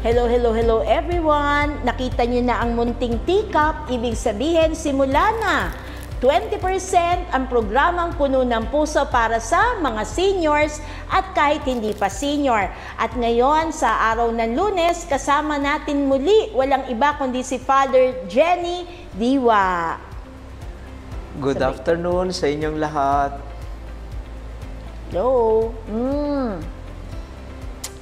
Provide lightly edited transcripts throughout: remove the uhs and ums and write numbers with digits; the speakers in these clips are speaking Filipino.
Hello, hello, hello everyone! Nakita niyo na ang munting teacup, ibig sabihin simula na 20% ang programang Puno ng Puso para sa mga seniors at kahit hindi pa senior. At ngayon sa araw ng Lunes, kasama natin muli walang iba kundi si Father Jenny Diwa. Good afternoon sa inyong lahat. Hello.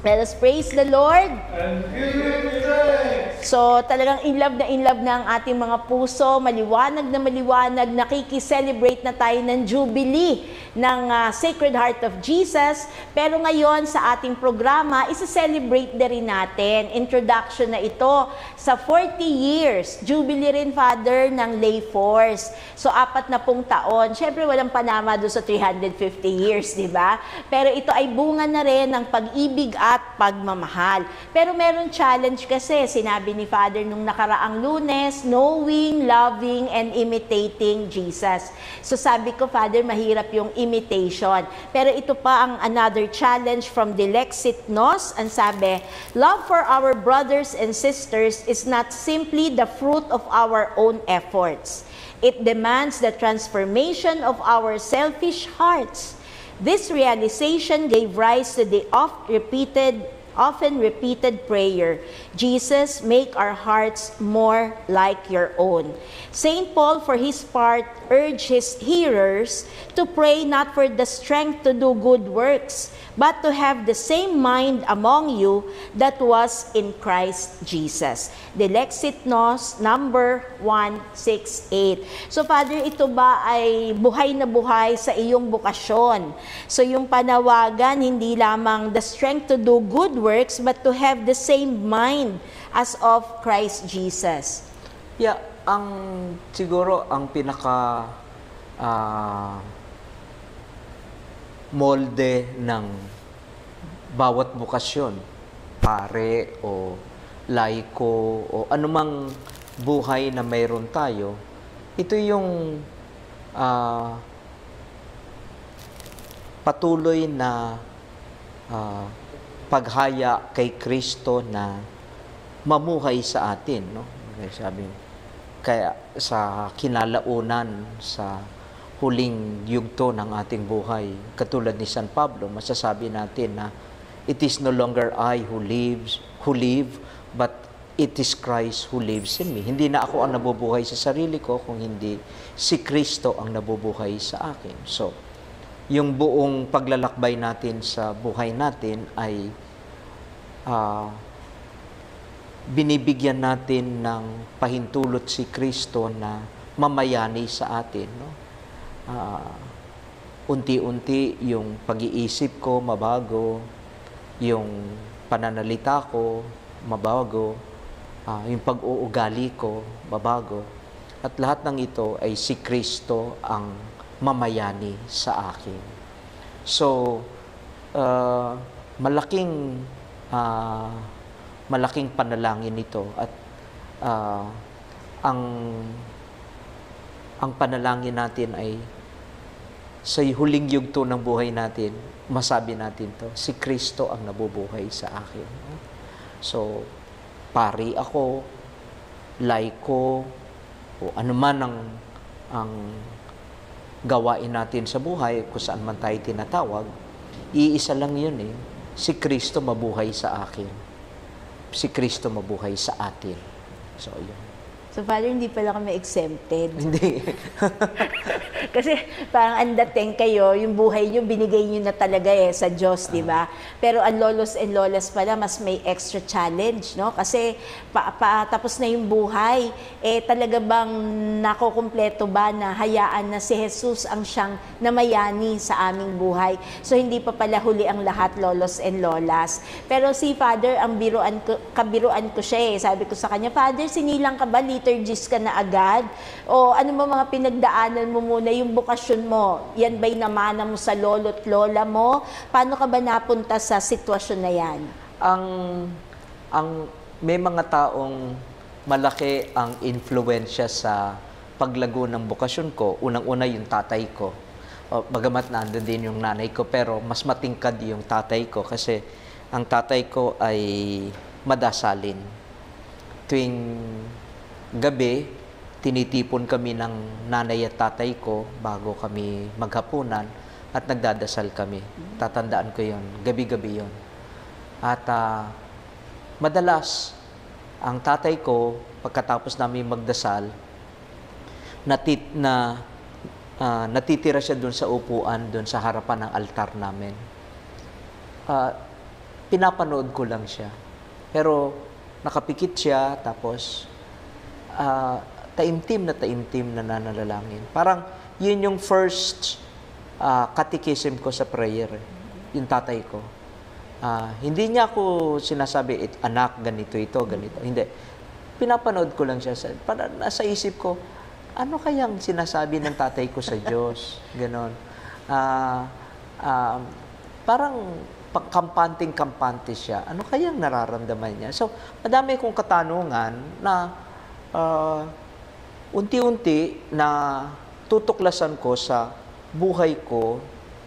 Let us praise the Lord. And give Him thanks. So, talagang in love na ang ating mga puso, maliwanag na maliwanag, nakikiselebrate na tayo ng Jubilee ng Sacred Heart of Jesus. Pero ngayon sa ating programa, isa-celebrate na rin natin. Introduction na ito sa 40 years, Jubilee rin, Father, ng Lay Force. So, 40 taon. Siyempre, walang panama doon sa 350 years, di ba? Pero ito ay bunga na rin ng pag-ibig at pagmamahal. Pero meron challenge kasi, sinabi ni Father nung nakaraang Lunes, knowing, loving, and imitating Jesus. So sabi ko, Father, mahirap yung imitation. Pero ito pa ang another challenge from Dilexit Nos. Ang sabi, love for our brothers and sisters is not simply the fruit of our own efforts. It demands the transformation of our selfish hearts. This realization gave rise to the often repeated prayer, Jesus, make our hearts more like your own. St. Paul, for his part, urged his hearers to pray not for the strength to do good works, but to have the same mind among you that was in Christ Jesus. Dilexit Nos, number 168. So, Father, ito ba ay buhay na buhay sa iyong bukasyon? So, yung panawagan, hindi lamang the strength to do good works, but to have the same mind as of Christ Jesus. Yeah, siguro ang pinaka molde ng bawat bukasyon, pare o laiko o anumang buhay na mayroon tayo, ito yung patuloy na paghaya kay Kristo na mamuhay sa atin, no? Kaya sa kinalaunan, sa huling yugto ng ating buhay, katulad ni San Pablo, masasabi natin na it is no longer I who live, but it is Christ who lives in me. Hindi na ako ang nabubuhay sa sarili ko, kung hindi si Kristo ang nabubuhay sa akin. So, yung buong paglalakbay natin sa buhay natin ay binibigyan natin ng pahintulot si Kristo na mamayani sa atin, no? Unti-unti yung pag-iisip ko mabago, yung pananalita ko mabago, yung pag-uugali ko mabago, at lahat ng ito ay si Kristo ang mamayani sa akin. So, malaking panalangin ito, at ang panalangin natin ay sa huling yugto ng buhay natin, masabi natin to, si Kristo ang nabubuhay sa akin. So, pari ako, laiko, o anuman ang gawain natin sa buhay, kung saan man tayo tinatawag, iisa lang yun eh, si Kristo mabuhay sa akin. Si Kristo mabuhay sa atin. So, yun. So, Father, hindi pala kami exempted. Hindi. Kasi parang ang dating kayo, yung buhay nyo, binigay nyo na talaga sa Diyos, di ba? Pero ang lolos and lolas pala, mas may extra challenge, no? Kasi tapos na yung buhay, talaga bang nakukumpleto ba na hayaan na si Jesus ang siyang namayani sa aming buhay? So, hindi pa pala huli ang lahat, lolos and lolas. Pero si Father, kabiruan ko siya. Sabi ko sa kanya, Father, sinilang ka ba? Liturgies ka na agad? O ano mo mga pinagdaanan mo muna, yung bukasyon mo, yan ba'y namana mo sa lolo't lola mo? Paano ka ba napunta sa sitwasyon na yan? May mga taong malaki ang influensya sa paglago ng bukasyon ko. Unang-una yung tatay ko. Bagamat nandun din yung nanay ko, pero mas matingkad yung tatay ko kasi ang tatay ko ay madasalin. Tuwing gabi, tinitipon kami ng nanay at tatay ko bago kami maghapunan at nagdadasal kami. Tatandaan ko yon, gabi-gabi yon. At madalas, ang tatay ko, pagkatapos namin magdasal, natitira siya doon sa upuan, doon sa harapan ng altar namin. Pinapanood ko lang siya. Pero nakapikit siya, tapos taimtim na nananalangin. Parang yun yung first catechism ko sa prayer, yung tatay ko. Hindi niya ako sinasabi, anak, ganito ito, ganito. Hindi. Pinapanood ko lang siya. Para nasa isip ko, ano kayang sinasabi ng tatay ko sa Diyos? Ganon. Parang kampante siya. Ano kayang nararamdaman niya? So, madami kong katanungan na unti-unti na tutuklasan ko sa buhay ko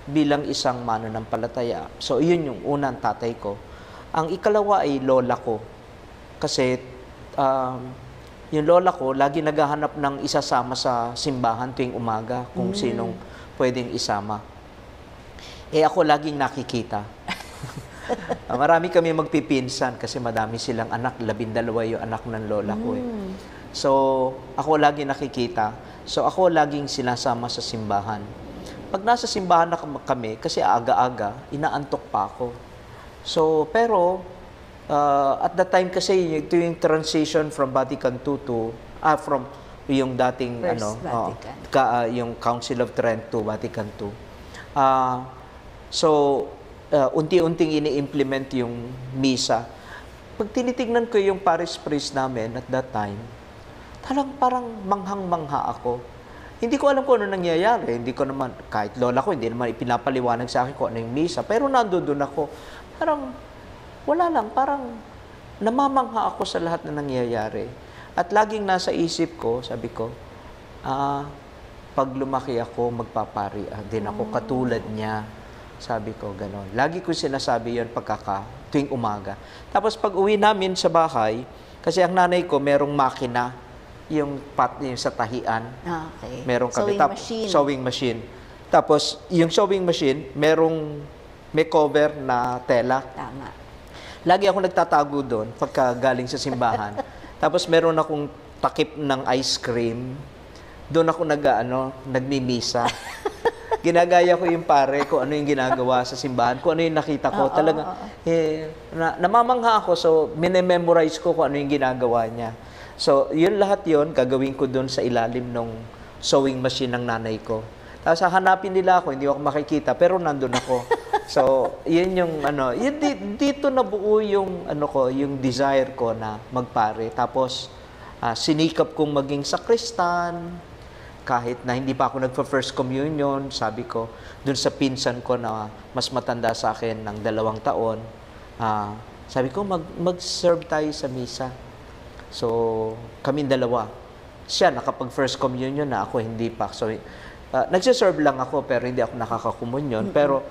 bilang isang mananampalataya. So, yun yung unang tatay ko. Ang ikalawa ay lola ko. Kasi, yung lola ko, lagi naghahanap ng isasama sa simbahan tuwing umaga kung sinong pwedeng isama. Ako laging nakikita. Marami kami magpipinsan kasi madami silang anak. 12 yung anak ng lola ko. So, ako lagi nakikita. So, ako laging sinasama sa simbahan. Pag nasa simbahan na kami, kasi aga-aga, inaantok pa ako. So, pero, at that time kasi, ito yung transition from Vatican II to, from yung dating, First Vatican. Yung Council of Trent to Vatican II. So, unti-unting ini-implement yung misa. Pag tinitignan ko yung parish priest namin at that time, parang manghang-mangha ako. Hindi ko alam kung ano nangyayari. Hindi ko naman, kahit lola ko, hindi naman ipinapaliwanag sa akin kung ano yung misa. Pero nandoon ako. Parang, wala lang. Parang, namamangha ako sa lahat na nangyayari. At laging nasa isip ko, sabi ko, pag lumaki ako, magpapari din ako katulad niya. Sabi ko, gano'n. Lagi ko sinasabi yun tuwing umaga. Tapos pag uwi namin sa bahay, kasi ang nanay ko merong makina, yung sa tahian. Okay. Merong Machine. Sewing machine. Tapos, yung sewing machine, may cover na tela. Tama. Lagi ako nagtatago doon pagka galing sa simbahan. Tapos meron akong takip ng ice cream. Doon ako nagmimisa. Ginagaya ko yung pare kung ano yung ginagawa sa simbahan, kung ano yung nakita ko. Namamangha ako, so minememorize ko kung ano yung ginagawa niya. So, yun lahat yun, gagawin ko doon sa ilalim ng sewing machine ng nanay ko. Tapos hanapin nila ako, hindi ako makikita, pero nandun ako. So, yun yung dito nabuo yung yung desire ko na magpare. Tapos sinikap kong maging sakristan, kahit na hindi pa ako nagpa-first communion, sabi ko, dun sa pinsan ko na mas matanda sa akin ng 2 taon, sabi ko, mag-serve tayo sa misa. So, kaming dalawa. Siya nakapag-first communion na, ako hindi pa. So, nagsiserve lang ako, pero hindi ako nakakakomunyon. Pero,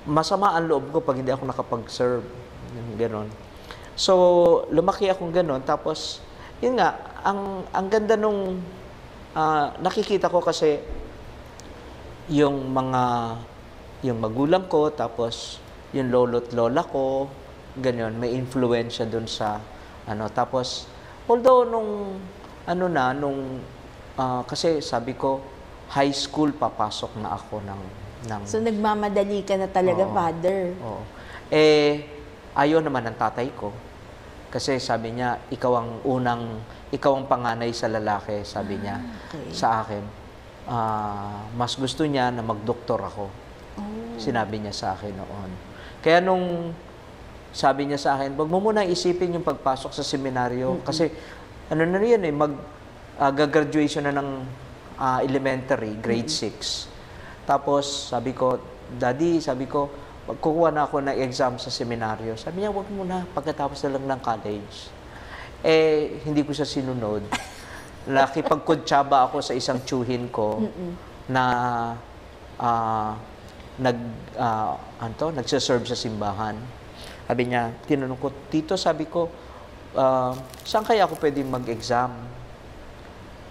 masama ang loob ko pag hindi ako nakapag-serve. Ganon. So, lumaki akong ganon. Tapos, yun nga, ang ganda nung nakikita ko kasi yung magulang ko, tapos yung lolo't lola ko, ganyan, may influensya dun sa tapos although kasi sabi ko high school papasok na ako ng So nagmamadali ka na talaga, Father. Oo. Ayaw naman ng tatay ko. Kasi sabi niya, ikaw ang panganay sa lalaki, sabi niya sa akin. Mas gusto niya na magdoktor ako. Sinabi niya sa akin noon. Kaya nung sabi niya sa akin, wag mo muna isipin yung pagpasok sa seminaryo. Kasi gagraduation na ng elementary, grade 6. Tapos sabi ko, Daddy, kukuha na ako ng exam sa seminaryo. Sabi niya, wag mo na, pagkatapos na lang ng college. Hindi ko siya sinunod. Nakipagkuntsaba ako sa isang tsuhin ko na nagsiserve sa simbahan. Sabi niya, tinanong ko, Tito, sabi ko, saan kaya ako pwedeng mag-exam?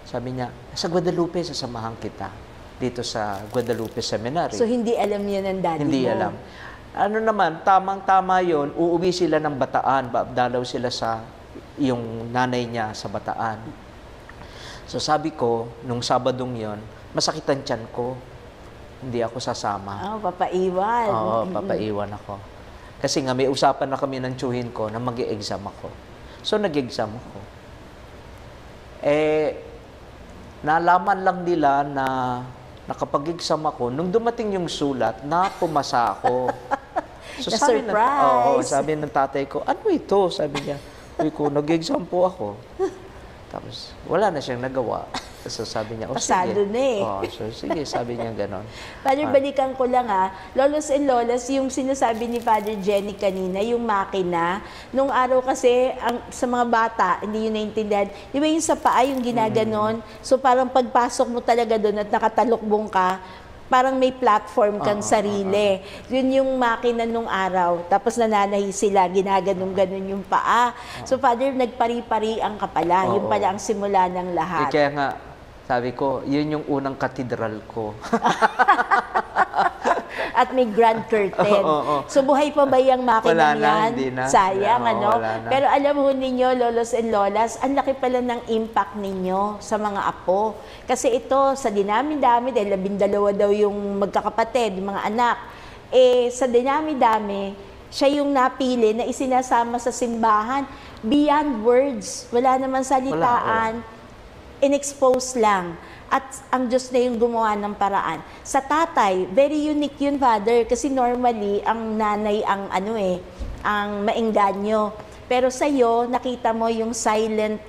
Sabi niya, sa Guadalupe, sasamahan kita. Dito sa Guadalupe Seminary. So, hindi alam yun ng daddy Hindi mo? alam. Ano naman, tamang-tama yon, uuwi sila ng Bataan, dalaw sila sa yung nanay niya sa Bataan. So sabi ko, nung Sabadong yon, masakit ang tiyan ko. Hindi ako sasama. Oh, papaiwan. Oo, papaiwan ako. Kasi nga may usapan na kami ng tiyuhin ko na mag-i-exam ako. So nag-exam ako. Nalaman lang nila na nakapag-exam ako, nung dumating yung sulat, na pumasa ako. So Na-surprise! Sabi ng tatay ko, ano ito? Sabi niya, uy ko, nag-exam po ako. Tapos, wala na siyang nagawa. So sabi niya, Pasado sige. na eh. So sige, sabi niya ganon. Father, balikan ko lang Lolos and Lolas, yung sinasabi ni Father Jenny kanina, yung makina, nung araw kasi, sa mga bata, hindi yun naintindihan, di ba yung sa paa, yung ginaganon, so parang pagpasok mo talaga doon at nakatalukbong ka, parang may platform kang sarili. Yun yung makina nung araw. Tapos nananahi sila, ginaganong-ganon yung paa. So, Father, nagpari-pariang ka pala. Yun pala ang simula ng lahat. Kaya nga, sabi ko, yun yung unang katedral ko. At may grand curtain. So, buhay pa ba yung makina Wala na, yan? hindi na. Sayang, Oo, ano? wala na. Pero alam ho ninyo, Lolos and Lolas, ang laki pala ng impact ninyo sa mga apo. Kasi ito, sa dinami-dami, dahil 12 daw yung magkakapatid, yung mga anak, sa dinami-dami, siya yung napili na isinasama sa simbahan beyond words. Wala naman salitaan. In-expose lang. At ang Diyos na yung gumawa ng paraan. Sa tatay, very unique yun, Father, kasi normally, ang nanay ang ang maengganyo. Pero sa iyo, nakita mo yung silent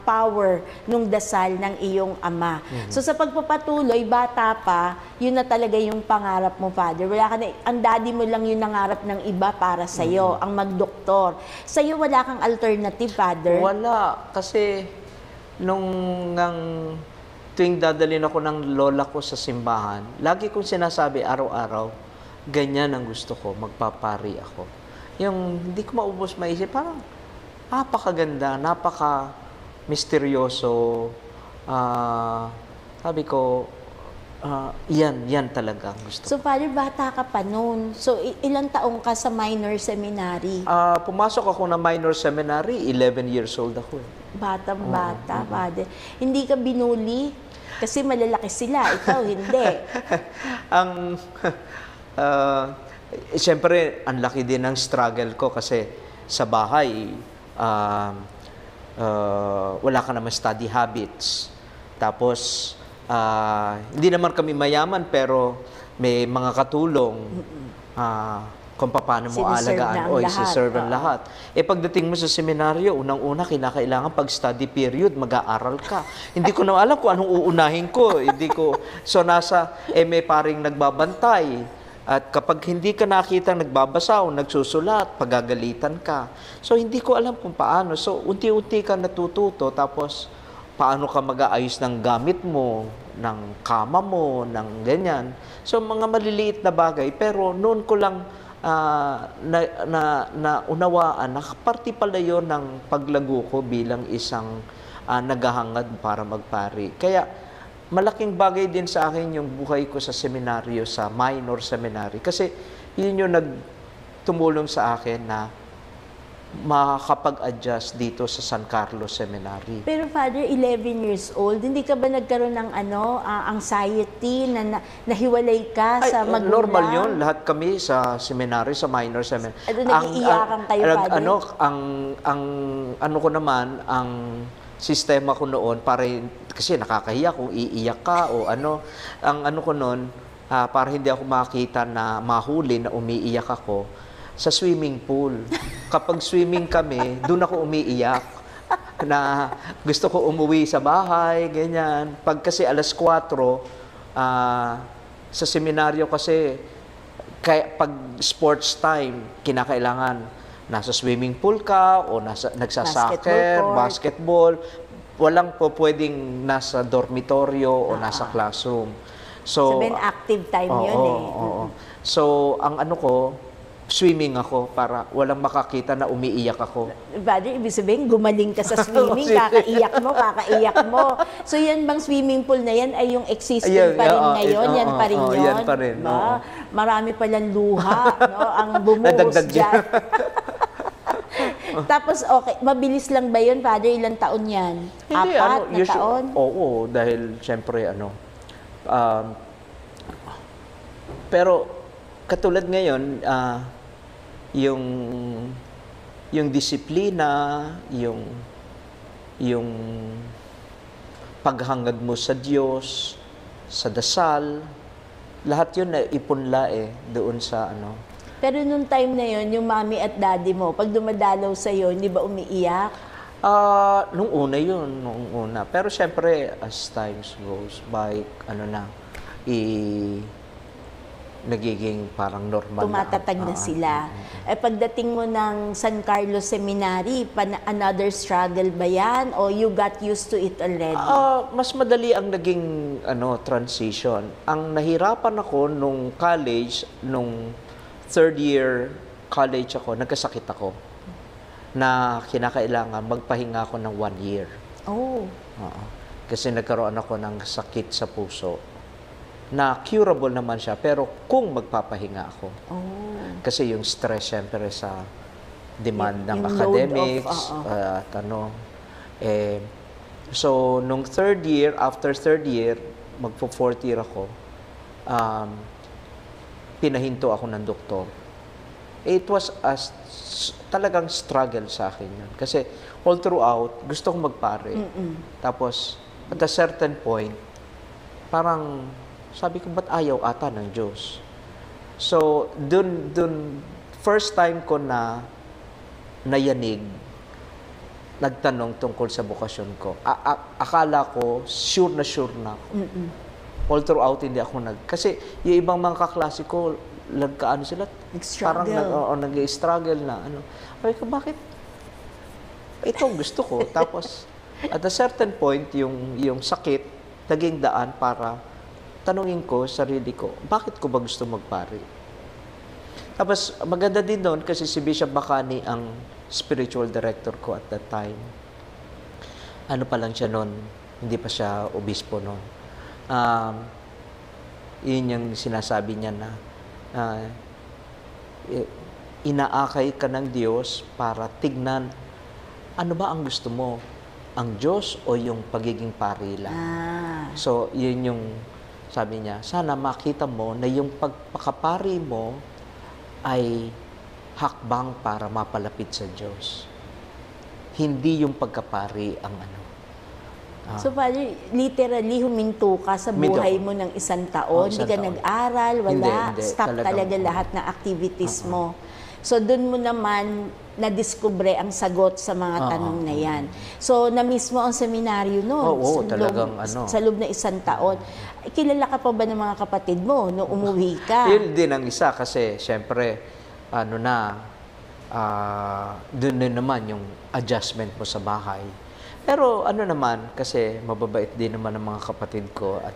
power nung dasal ng iyong ama. So sa pagpapatuloy, bata pa, yun na talaga yung pangarap mo, Father. Wala ka na, ang daddy mo lang yung nangarap ng iba para sa iyo, ang magdoktor. Sa iyo, wala kang alternative, Father? Wala. Kasi nung tuwing dadalhin ako ng lola ko sa simbahan, lagi kong sinasabi araw-araw, ganyan ang gusto ko, magpapari ako. Yung hindi ko maubos maisip, parang napakaganda, napaka-misteryoso. Sabi ko, yan talaga ang gusto ko. So, Father, bata ka pa noon. So, ilang taong ka sa minor seminary? Pumasok ako na minor seminary, 11 years old ako. Batang-bata, Father. Hindi ka binuli? Kasi malalaki sila, ikaw hindi. Siyempre, ang laki din ng struggle ko kasi sa bahay, wala ka naman study habits. Tapos, hindi naman kami mayaman pero may mga katulong kung paano mo Siniserve na alagaan ang o lahat. isi-serve ang lahat. Pagdating mo sa seminaryo, unang-una, kinakailangan pag study period, mag-aaral ka. Hindi ko na alam kung anong uunahin ko. So, may paring nagbabantay. At kapag hindi ka nakita nagbabasa o nagsusulat, pagagalitan ka. So, hindi ko alam kung paano. So, unti-unti ka natututo. Tapos, paano ka mag-aayos ng gamit mo, ng kama mo, ng ganyan. So, mga maliliit na bagay. Pero noon ko lang unawaan na parte pala yun ng paglago ko bilang isang naghahangad para magpari. Kaya malaking bagay din sa akin yung buhay ko sa seminaryo, sa minor seminary. Kasi yun yung nagtumulong sa akin na makakapag-adjust dito sa San Carlos Seminary. Pero Father, 11 years old, hindi ka ba nagkaroon ng anxiety na nahiwalay ka sa magulang? Normal yun. Lahat kami sa seminary, sa minor seminary. Nag-iiyakan kayo, Father? Ang sistema ko noon, kasi nakakahiya kung iiyak ka o ano. Ang ko noon, para hindi ako makita na mahuli na umiiyak ako, sa swimming pool. Kapag swimming kami, doon ako umiiyak. Na gusto ko umuwi sa bahay, ganyan. Pag kasi alas 4, sa seminaryo kasi, pag sports time, kinakailangan nasa swimming pool ka o nagsasoccer, basketball. Walang po pwedeng nasa dormitoryo o nasa classroom. So, sabihin, active time yun . So, ang swimming ako para walang makakita na umiiyak ako. Father, ibig sabihin, gumaling ka sa swimming, kakaiyak mo. So yan bang swimming pool na yan ay yung existing Ayun, pa rin oo, ngayon? Yan pa rin yun? yan pa rin, oo. Marami palang luha, no? Ang bumuhos Nadagdag dyan. Tapos, okay, mabilis lang ba yun, Father? Ilang taon yan? Hindi, Apat na taon? Oo, dahil siyempre pero katulad ngayon, yung disiplina, yung paghangad mo sa Diyos, sa dasal, lahat yun na ipunla doon sa Pero nung time na yun, yung mommy at daddy mo, pag dumadalaw sa'yo, hindi ba umiiyak? Nung una. Pero siyempre, as times goes by, nagiging parang normal Tumatatag na sila. Pagdating mo ng San Carlos Seminary, another struggle ba yan? O you got used to it already? Mas madali ang naging transition. Ang nahirapan ako nung college, nung third year college ako, nagkasakit ako na kinakailangan magpahinga ako ng 1 year. Oh. Kasi nagkaroon ako ng sakit sa puso na curable naman siya, pero kung magpapahinga ako. Kasi yung stress, syempre, sa demand ng Yung academics, so, nung third year, after third year, magpo-fourth year ako, pinahinto ako ng doktor. It was talagang struggle sa akin yun. Kasi all throughout, gusto kong magpare. Tapos, at a certain point, parang sabi ko, ba't ayaw ata ng Diyos? So, dun first time ko na nayanig, nagtanong tungkol sa bukasyon ko. Akala ko, sure na ako. All throughout, hindi ako kasi yung ibang mga kaklase ko, sila, parang nag-struggle na. Sabi ko, bakit? Ito gusto ko. Tapos, at a certain point, yung sakit, naging daan para tanungin ko sarili ko, bakit ko ba gusto magpari? Tapos, maganda din doon kasi si Bishop Bacani ang spiritual director ko at that time. Ano pa lang siya noon, hindi pa siya obispo noon. Yun yung sinasabi niya na inaakay ka ng Diyos para tignan ano ba ang gusto mo, ang Diyos o yung pagiging pari lang. So, yun yung sabi niya, sana makita mo na yung pagpakapari mo ay hakbang para mapalapit sa Diyos. Hindi yung pagkapari ang So, Father, literally huminto ka sa buhay mo ng isang taon. Hindi ka nag-aral, wala. Hindi. Stop talaga lahat ng activities mo. So, dun mo naman nadiskubre ang sagot sa mga tanong na yan. So, na-miss mo ang seminaryo noon. Talagang Sa loob na isang taon. Kilala ka pa ba ng mga kapatid mo nung umuwi ka? Yun din ang isa kasi, syempre, dun din naman yung adjustment mo sa bahay. Pero naman, kasi mababait din naman ng mga kapatid ko at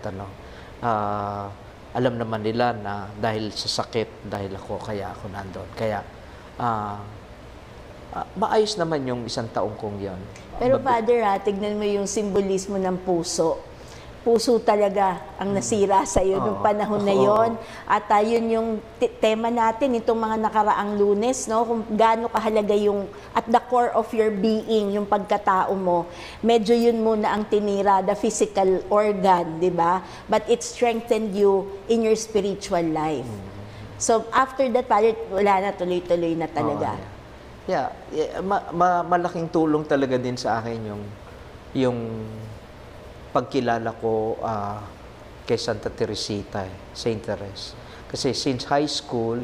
alam naman nila na dahil sa sakit, dahil ako, kaya ako nandun. Kaya, maayos naman yung isang taong kong yon. Pero Father, tignan mo yung simbolismo ng puso. Puso talaga ang nasira sa iyo nung panahon na yon. At yun yung tema natin itong mga nakaraang Lunes, no? Kung gaano kahalaga yung at the core of your being, yung pagkatao mo. Medyo yun muna ang tinira, the physical organ, di ba? But it strengthened you in your spiritual life. So after that, Father, wala na, tuloy-tuloy na talaga. Malaking tulong talaga din sa akin yung pagkilala ko kay Santa Teresita, Saint Teres. Kasi since high school,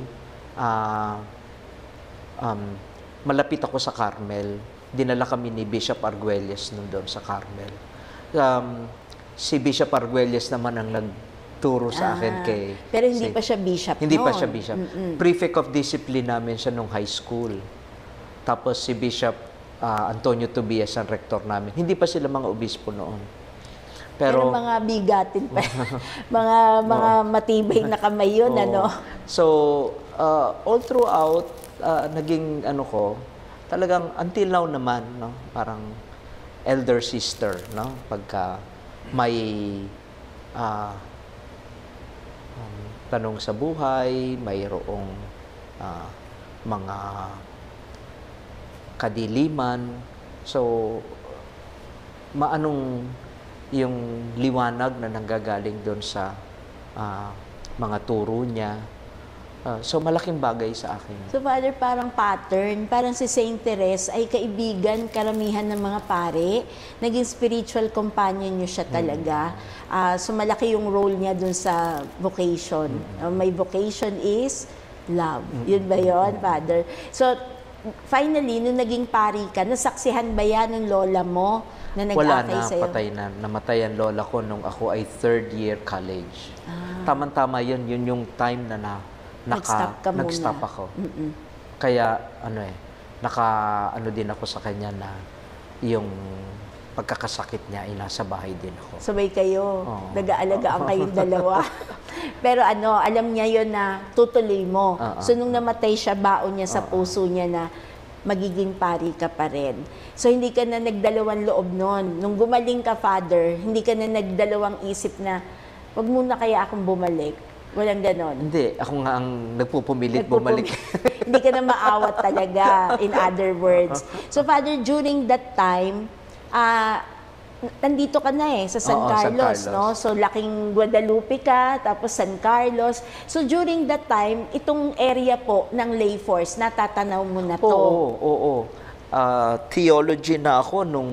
malapit ako sa Carmel. Dinala kami ni Bishop Arguelles doon sa Carmel. Si Bishop Arguelles naman ang nagturo sa akin kay... Pero hindi pa siya bishop Hindi pa siya bishop. Prefect of discipline namin siya nung high school. Tapos si Bishop Antonio Tobias ang rector namin. Hindi pa sila mga obispo noon. Pero mga bigatin pa. mga matibay na kamay yun, Oo. ano? So, all throughout, naging ano ko, talagang until now naman, no? Parang elder sister, no? Pagka may tanong sa buhay, mayroong mga kadiliman. So, maanong yung liwanag na nanggagaling doon sa mga turo niya. So, malaking bagay sa akin. So, Father, parang pattern, parang si Saint Therese ay kaibigan, karamihan ng mga pare, naging spiritual companion niyo siya talaga. So, malaki yung role niya dun sa vocation. My vocation is love. Yun ba yun, Father? So, finally, nung naging pari ka, nasaksihan ba yan ng lola mo na Wala nag-akay na, sa'yo? patay na. Namatay ang lola ko nung ako ay third year college. Tama-tama yun yung time na Nag-stop ka muna. nag-stop ako. Kaya, ano din ako sa kanya na yung pagkakasakit niya ay nasa bahay din ako. Sabay kayo, Oo. nag-aalagaan kayong dalawa. Pero alam niya yon na tutuloy mo. So nung namatay siya, baon niya sa puso niya na magiging pari ka pa rin. So hindi ka na nagdalawang loob noon. Nung gumaling ka, Father, hindi ka na nagdalawang isip na, wag muna kaya akong bumalik. Walang ganon. Hindi, ako nga ang nagpupumilit bumalik. Hindi ka na maawat talaga, in other words. So, Father, during that time, nandito ka na sa San Oo, San Carlos, Carlos. no? So, laking Guadalupe ka, tapos San Carlos. So, during that time, itong area po ng lay force, natatanaw mo na to. Oo. Theology na ako nung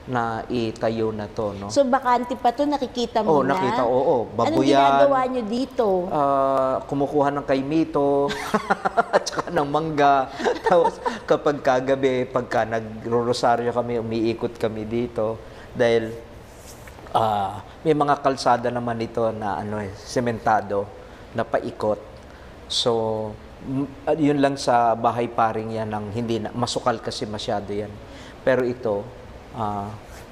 na itayo na to, no? So, bakante pa to, nakikita mo na? Nakita, oo. Anong Babuyan. ginagawa nyo dito? Kumukuha ng kaimito, at saka ng mangga. Tapos kapag kagabi, pagka nagro-rosaryo kami, umiikot kami dito. Dahil may mga kalsada naman ito na sementado, na paikot. So, yun lang sa bahay paring yan, hindi na, masukal kasi masyado yan. Pero ito,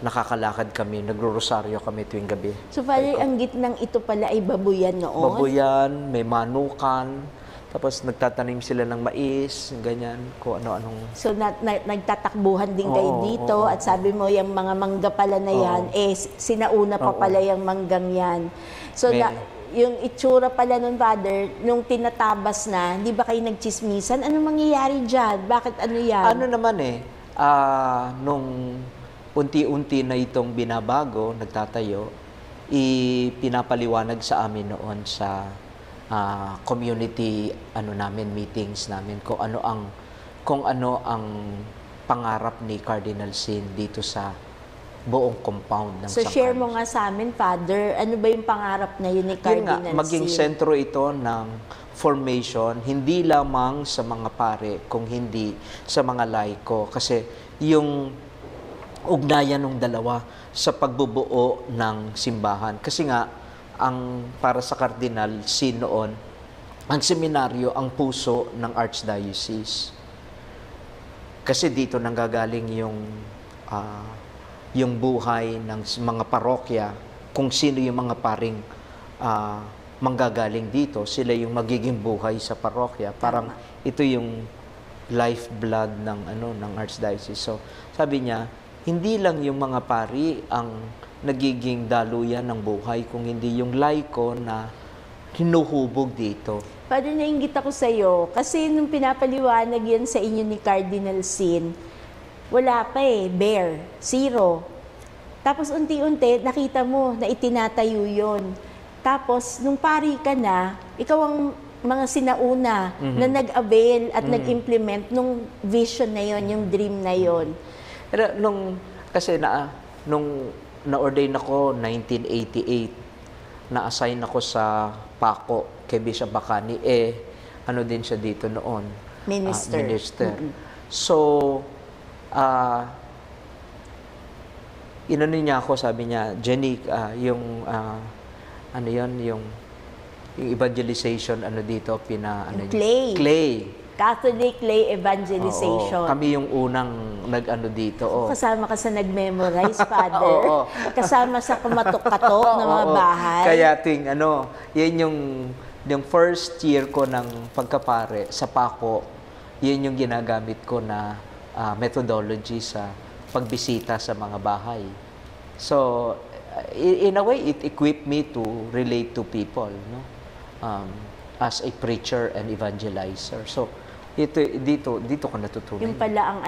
nakakalakad kami, nagro-rosaryo kami tuwing gabi. So, Father, ang gitnang ito pala ay babuyan noon? Babuyan, may manukan, tapos nagtatanim sila ng mais, ganyan, kung ano-anong. So, nagtatakbuhan din kayo Oo, dito oo, at sabi mo, yung mga mangga pala na yan, sinauna pa pala yung manggang yan. So, yung itsura pala nun, Father, nung tinatabas na, hindi ba kayo nagchismisan? Ano mangyayari dyan? Bakit ano yan? Ano naman nung unti-unti na itong binabago, nagtatayo, ipinapaliwanag sa amin noon sa community meetings namin kung ano ang pangarap ni Cardinal Sin dito sa buong compound ng So, San share Carlos. mo nga sa amin, Father, ano ba yung pangarap na yun ni Yun nga, Cardinal maging Sin? sentro ito ng formation, hindi lamang sa mga pare, kung hindi sa mga laiko. Kasi yung ugnayan ng dalawa sa pagbubuo ng simbahan. Kasi nga, para sa Cardinal Sin noon, ang seminaryo, ang puso ng Archdiocese. Kasi dito nanggagaling yung buhay ng mga parokya, kung sino yung mga paring manggagaling dito, sila yung magiging buhay sa parokya. Parang ito yung lifeblood ng Archdiocese. So, sabi niya, hindi lang yung mga pari ang nagiging daluyan ng buhay, kung hindi yung laiko na hinuhubog dito. Father, nainggit ako sa'yo, kasi nung pinapaliwanag yan sa inyo ni Cardinal Sin, wala pa bare, zero. Tapos unti-unti, nakita mo na itinatayo yon. Tapos, nung pari ka na, ikaw ang mga sinauna na nag-avail at nag-implement nung vision na yon, yung dream na yon. Pero nung na-ordain ako 1988, na-assign ako sa Paco kay Bishop Bacani, ano din siya dito noon? Minister. So, inano niya ako, sabi niya, Jenny, yung evangelization dito, Clay. Clay. Catholic Lay Evangelization. Oo, kami yung unang nag-ano dito. Oh. Kasama ka sa nag-memorize, Father. Oo. Kasama sa kumatok-katok ng mga Oo. bahay. Kaya yan yung first year ko ng pagkapare sa Paco, yan yung ginagamit ko na methodology sa pagbisita sa mga bahay. So, in a way, it equipped me to relate to people, no? As a preacher and evangelizer. So, dito ko natutunan. Yung pala ang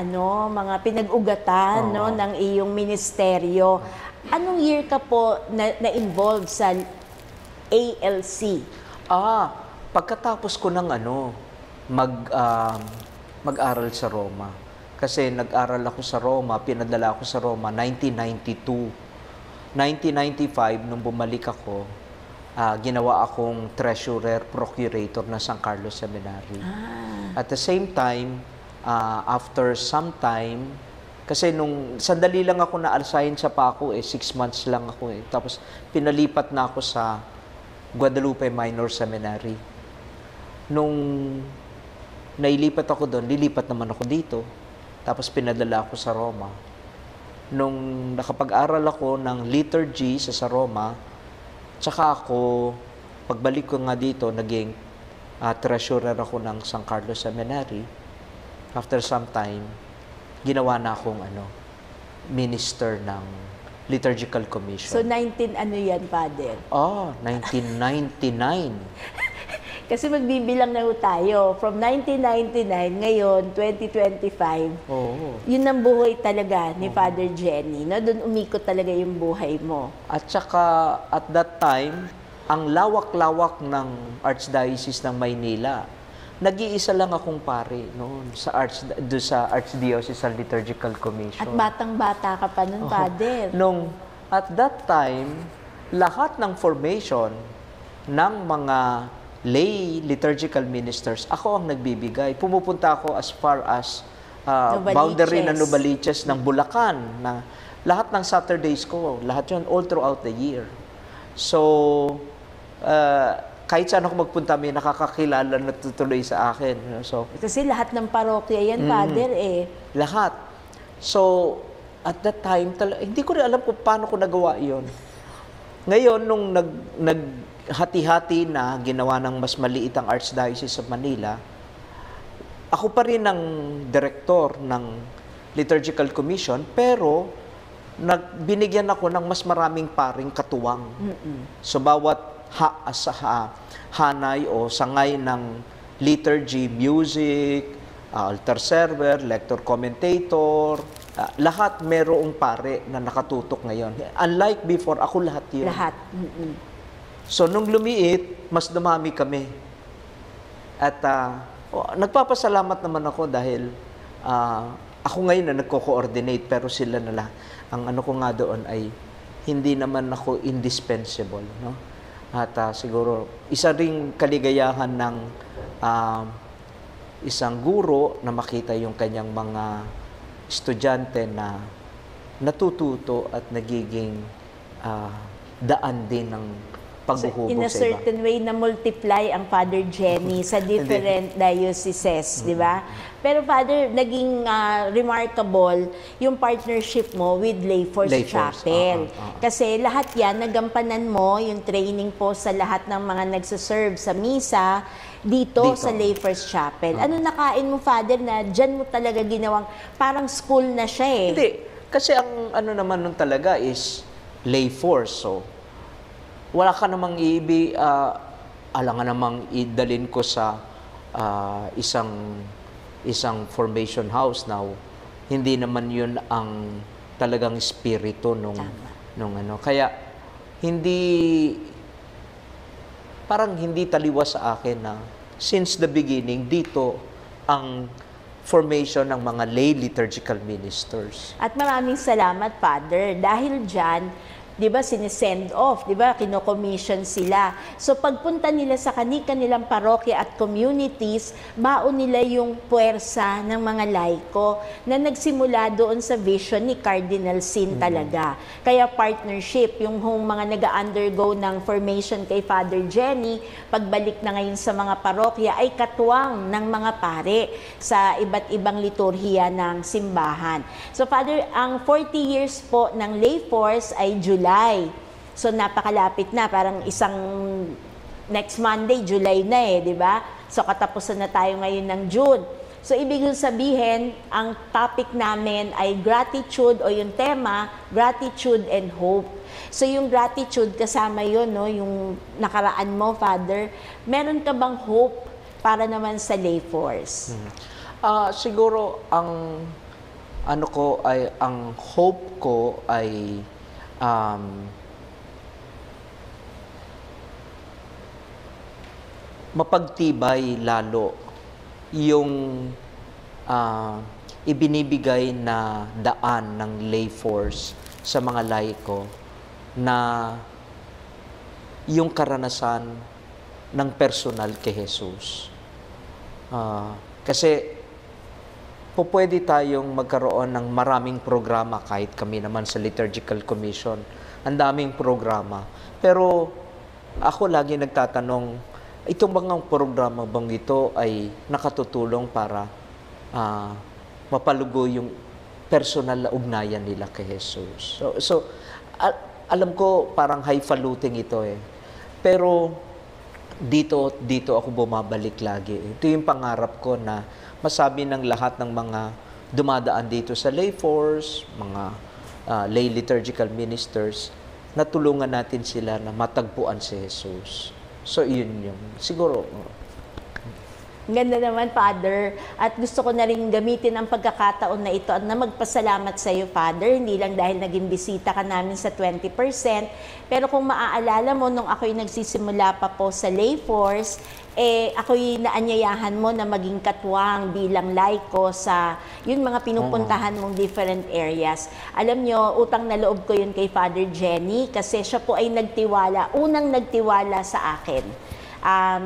mga pinag-ugatan no, ng iyong ministeryo. Anong year ka po na-involved sa ALC? Pagkatapos ko ng mag-aral sa Roma. Kasi nag-aral ako sa Roma, pinadala ako sa Roma 1992. 1995, nung bumalik ako, ginawa akong treasurer, procurator ng San Carlos Seminary. At the same time, after some time, kasi nung sandali lang ako na-assign sa Paco, 6 months lang ako . Tapos pinalipat na ako sa Guadalupe Minor Seminary. Nung nailipat ako doon, lilipat naman ako dito. Tapos pinadala ako sa Roma. Nung nakapag-aral ako ng liturgy sa Roma, tsaka ako, pagbalik ko nga dito, naging treasurer ako ng San Carlos Seminary. After some time, ginawa na akong minister ng Liturgical Commission. So, 19 yan, Father? 1999. Kasi magbibilang na tayo. From 1999, ngayon, 2025, yun ang buhay talaga ni Father Jenny. No? Doon umikot talaga yung buhay mo. At saka, at that time, ang lawak-lawak ng Archdiocese ng Maynila, nag-iisa lang akong pare noon sa Archdiocese Liturgical Commission. At batang-bata ka pa nun, Father. At that time, lahat ng formation ng mga lay liturgical ministers, ako ang nagbibigay. Pumupunta ako as far as boundary ng Novaliches ng Bulacan. Na lahat ng Saturdays ko, lahat yun, all throughout the year. So, kahit saan ako magpunta, may nakakakilala na tutuloy sa akin. So, kasi lahat ng parokya yan, Father, Lahat. So, at that time, hindi ko rin alam kung paano ko nagawa yun. Ngayon, nung naghati-hati na, ginawa ng mas maliit ang Archdiocese of Manila, ako pa rin ang director ng Liturgical Commission, pero binigyan ako ng mas maraming paring katuwang. So, bawat hanay o sangay ng liturgy, music, altar server, lector commentator, lahat merong pare na nakatutok ngayon. Unlike before, ako lahat yun. Lahat. So, nung lumiit, mas dumami kami. At nagpapasalamat naman ako dahil ako ngayon na nagko-coordinate, pero sila na lang. Ang ko nga doon ay hindi naman ako indispensable. No? At siguro, isa ring kaligayahan ng isang guro na makita yung kanyang mga estudyante na natututo at nagiging daan din ng paghuhubog in a sa iba. certain way na multiply ang Father Jenny sa different dioceses, di ba? Pero Father, naging remarkable yung partnership mo with Layforce Chapel. Kasi lahat yan, nagampanan mo yung training po sa lahat ng mga nagsaserve sa misa dito sa Layforce Chapel. Ano nakain mo, Father, na dyan mo talaga ginawang parang school na siya eh? Hindi. Kasi ang naman nun talaga is Layforce. So, wala ka namang alangan namang idalin ko sa isang formation house now. Hindi naman yun ang talagang espiritu nung Kaya parang hindi taliwas sa akin na since the beginning dito ang formation ng mga lay liturgical ministers. At maraming salamat, Father, dahil dyan di ba, sinisend off, di ba, kino-commission sila. So pagpunta nila sa kanilang parokya at communities, baon nila yung puwersa ng mga laiko na nagsimula doon sa vision ni Cardinal Sin talaga. Kaya partnership, yung mga nag-undergo ng formation kay Father Jenny, pagbalik na ngayon sa mga parokya ay katuwang ng mga pare sa iba't ibang liturhiya ng simbahan. So Father, ang 40 years po ng Lay Force ay July. So napakalapit na, parang next Monday, July na di ba? So katapusan na tayo ngayon ng June. So ibig sabihin, ang topic namin ay gratitude o yung tema, gratitude and hope. So yung gratitude kasama yun, no? Yung nakaraan mo, Father, meron ka bang hope para naman sa Lay Force? Siguro ang ang hope ko ay mapagtibay lalo yung ibinibigay na daan ng Lay Force sa mga laiko na yung karanasan ng personal kay Jesus. Kasi pwede tayong magkaroon ng maraming programa kahit kami naman sa Liturgical Commission. Ang daming programa. Pero ako lagi nagtatanong, itong mga programa bang ito ay nakatutulong para mapalugo yung personal na ugnayan nila kay Jesus. So alam ko parang highfalutin ito Pero dito ako bumabalik lagi. Ito yung pangarap ko na masabi ng lahat ng mga dumadaan dito sa Lay Force, mga lay liturgical ministers, na tulungan natin sila na matagpuan si Jesus. So, yun yung siguro. Ganda naman, Father. At gusto ko na rin gamitin ang pagkakataon na ito at na magpasalamat sa iyo, Father. Hindi lang dahil naging bisita ka namin sa 20%, pero kung maaalala mo, nung ako'y nagsisimula pa po sa Lay Force, ako'y naanyayahan mo na maging katuwang bilang laiko sa yung mga pinupuntahan mong different areas. Alam nyo, utang na loob ko yun kay Father Jenny kasi siya po ay unang nagtiwala sa akin.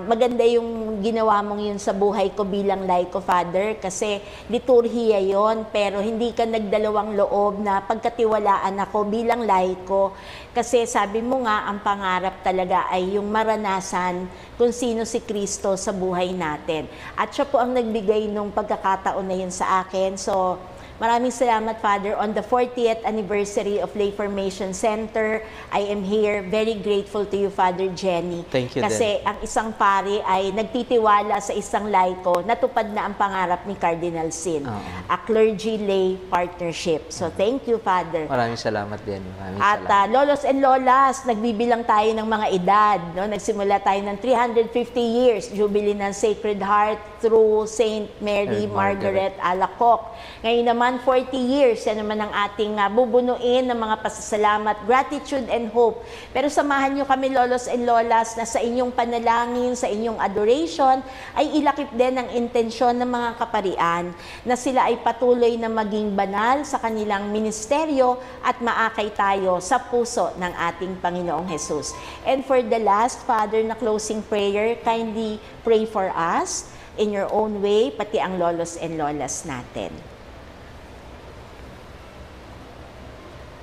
Maganda yung ginawa mong yun sa buhay ko bilang laiko, Father, kasi liturhiya yon, pero hindi ka nagdalawang loob na pagkatiwalaan ako bilang laiko. Kasi sabi mo nga, ang pangarap talaga ay yung maranasan kung sino si Kristo sa buhay natin. At siya po ang nagbigay nung pagkakataon na yun sa akin. So, maraming salamat, Father. On the 40th anniversary of Lay Formation Center, I am here. Very grateful to you, Father Jenny. Thank you, Kasi ang isang pari ay nagtitiwala sa isang laiko, natupad na ang pangarap ni Cardinal Sin. A clergy-lay partnership. So, thank you, Father. Maraming salamat din. Maraming At salamat. lolos and lolas, nagbibilang tayo ng mga edad. No? Nagsimula tayo ng 350 years, Jubilee ng Sacred Heart through Saint Mary Margaret Alacoque. Ngayon naman, 40 years, yan naman ang ating bubunuin ng mga pasasalamat, gratitude and hope. Pero samahan nyo kami, lolos and lolas, na sa inyong panalangin, sa inyong adoration, ay ilakip din ang intensyon ng mga kaparian na sila ay patuloy na maging banal sa kanilang ministeryo at maakay tayo sa puso ng ating Panginoong Jesus. And for the last, Father, na closing prayer, kindly pray for us in your own way, pati ang lolos and lolas natin.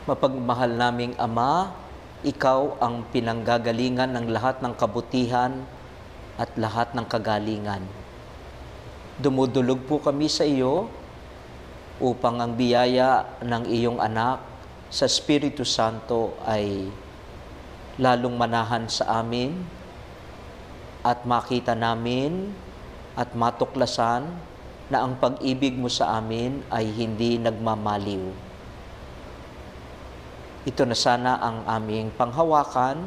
Mapagmahal naming Ama, Ikaw ang pinanggagalingan ng lahat ng kabutihan at lahat ng kagalingan. Dumudulog po kami sa iyo upang ang biyaya ng iyong anak sa Espiritu Santo ay lalong manahan sa amin at makita namin at matuklasan na ang pag-ibig mo sa amin ay hindi nagmamaliw. Ito na sana ang aming panghawakan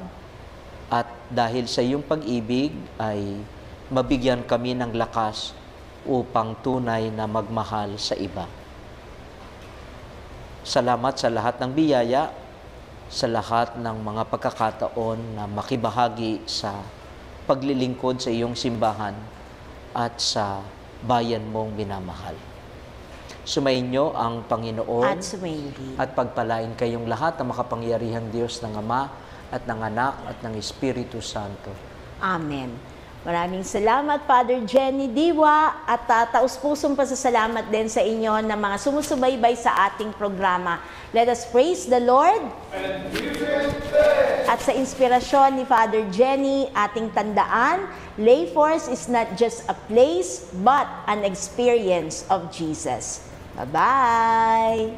at dahil sa iyong pag-ibig ay mabigyan kami ng lakas upang tunay na magmahal sa iba. Salamat sa lahat ng biyaya, sa lahat ng mga pagkakataon na makibahagi sa paglilingkod sa iyong simbahan at sa bayan mong minamahal. Sumainyo ang Panginoon At sumainyo. at pagpalain kayong lahat ng makapangyarihang Diyos ng Ama at ng Anak at ng Espiritu Santo. Amen. Maraming salamat, Father Jenny Diwa, at taus-pusong pasasalamat din sa inyo na mga sumusubaybay sa ating programa. Let us praise the Lord. At sa inspirasyon ni Father Jenny, ating tandaan, Lay Force is not just a place, but an experience of Jesus. Bye-bye!